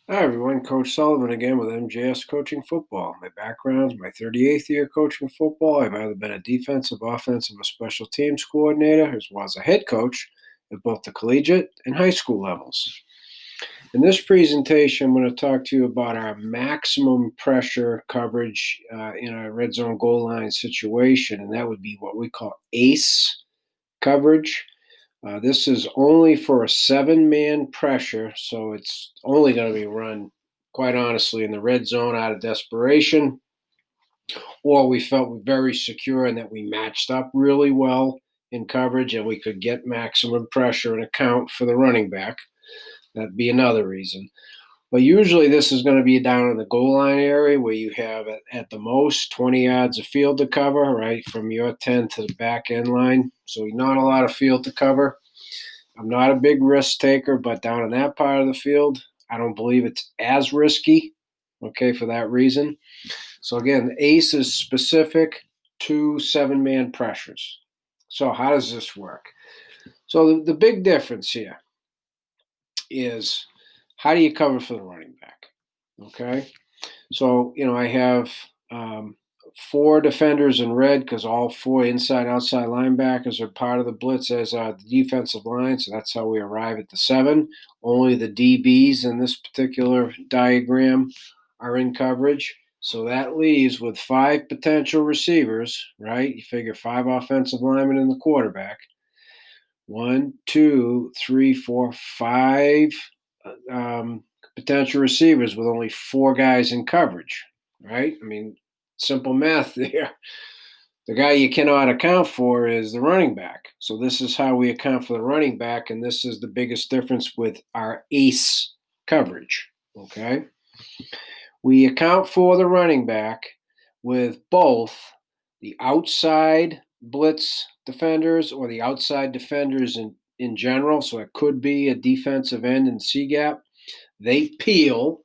Hi everyone, Coach Sullivan again with MJS Coaching Football. My background is my 38th year coaching football. I've either been a defensive, offensive, or special teams coordinator, as well as a head coach at both the collegiate and high school levels. In this presentation, I'm going to talk to you about our maximum pressure coverage in a red zone goal line situation, and that would be what we call ACE coverage. This is only for a 7-man pressure, so it's only going to be run, quite honestly, in the red zone out of desperation, or we felt very secure and that we matched up really well in coverage and we could get maximum pressure and account for the running back. That'd be another reason. But usually this is going to be down in the goal line area where you have at the most 20 yards of field to cover, right, from your 10 to the back end line. So not a lot of field to cover. I'm not a big risk taker, but down in that part of the field, I don't believe it's as risky, okay, for that reason. So again, the ACE is specific to 7-man pressures. So how does this work? So the big difference here is how do you cover for the running back, okay? So, I have 4 defenders in red because all 4 inside outside linebackers are part of the blitz as the defensive line. So that's how we arrive at the 7. Only the DBs in this particular diagram are in coverage. So that leaves with 5 potential receivers, right? You figure 5 offensive linemen and the quarterback. 1, 2, 3, 4, 5 potential receivers with only 4 guys in coverage, right? I mean, simple math there. The guy you cannot account for is the running back. So this is how we account for the running back, and this is the biggest difference with our ACE coverage, okay? We account for the running back with both the outside blitz defenders or the outside defenders in general. So it could be a defensive end in C gap. They peel.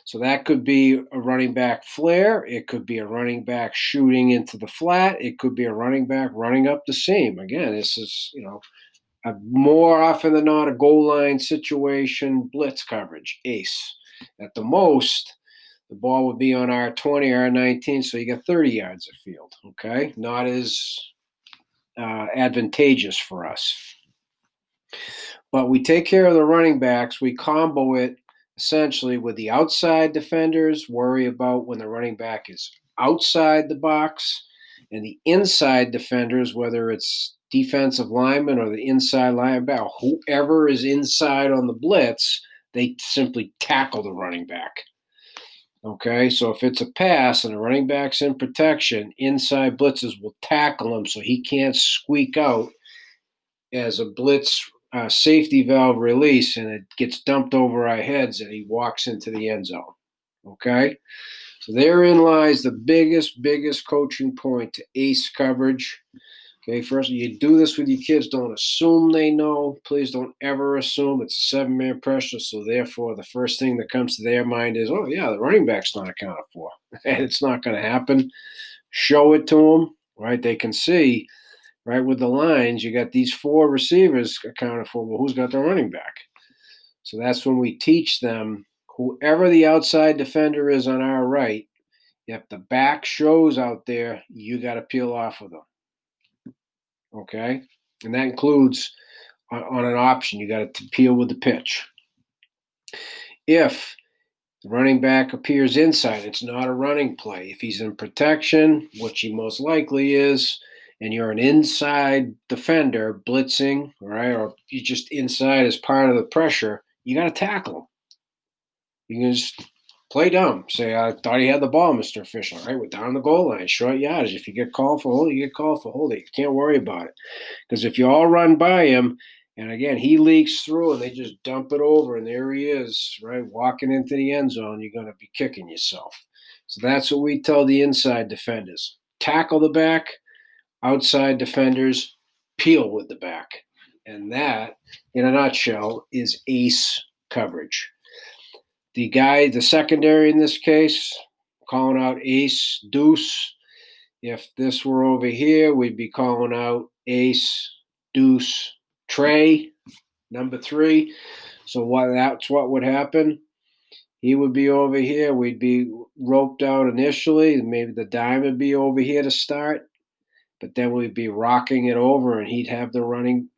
So that could be a running back flare. It could be a running back shooting into the flat. It could be a running back running up the seam. Again, this is, more often than not a goal line situation, blitz coverage, ACE. At the most, the ball would be on R20, R19, so you get 30 yards of field, okay? Not as advantageous for us. But we take care of the running backs. We combo it essentially with the outside defenders, worry about when the running back is outside the box, and the inside defenders, whether it's defensive lineman or the inside linebacker, whoever is inside on the blitz, they simply tackle the running back. Okay, so if it's a pass and the running back's in protection, inside blitzes will tackle him so he can't squeak out as a blitz safety valve release and it gets dumped over our heads and he walks into the end zone. Okay, so therein lies the biggest coaching point to ACE coverage. Okay, first, you do this with your kids. Don't assume they know. Please don't ever assume it's a 7-man pressure. So, therefore, the first thing that comes to their mind is, oh, yeah, the running back's not accounted for. And it's not going to happen. Show it to them, right? They can see, right, with the lines, you got these 4 receivers accounted for. Well, who's got the running back? So that's when we teach them, whoever the outside defender is on our right, if the back shows out there, you got to peel off of them. Okay, and that includes on an option, you got to peel with the pitch. If the running back appears inside, it's not a running play. If he's in protection, which he most likely is, and you're an inside defender blitzing, right, or you just inside as part of the pressure, you got to tackle him. You can just play dumb. Say, I thought he had the ball, Mr. Official. All right, we're down the goal line, short yardage. If you get called for holding, you get called for holding. You can't worry about it. Because if you all run by him, and again, he leaks through and they just dump it over, and there he is, right, walking into the end zone, you're going to be kicking yourself. So that's what we tell the inside defenders. Tackle the back, outside defenders, peel with the back. And that, in a nutshell, is ACE coverage. The secondary in this case, calling out ace, deuce. If this were over here, we'd be calling out ace, deuce, tray, number 3. So that's what would happen. He would be over here. We'd be roped out initially. Maybe the dime would be over here to start, but then we'd be rocking it over, and he'd have the running,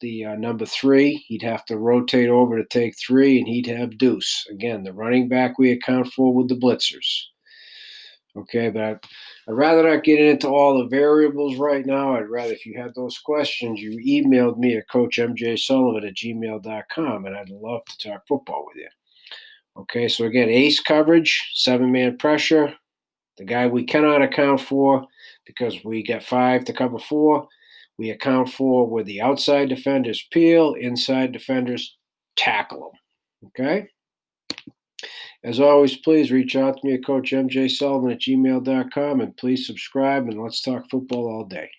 the number three. He'd have to rotate over to take three, and he'd have deuce. Again, the running back we account for with the blitzers. Okay, but I'd rather not get into all the variables right now. I'd rather, if you had those questions, you emailed me at coachmjsullivan@gmail.com, and I'd love to talk football with you. Okay, so again, ace coverage, 7-man pressure, the guy we cannot account for because we get 5 to cover 4, we account for where the outside defenders peel, inside defenders tackle them. Okay? As always, please reach out to me at coachmjsullivan@gmail.com, and please subscribe, and let's talk football all day.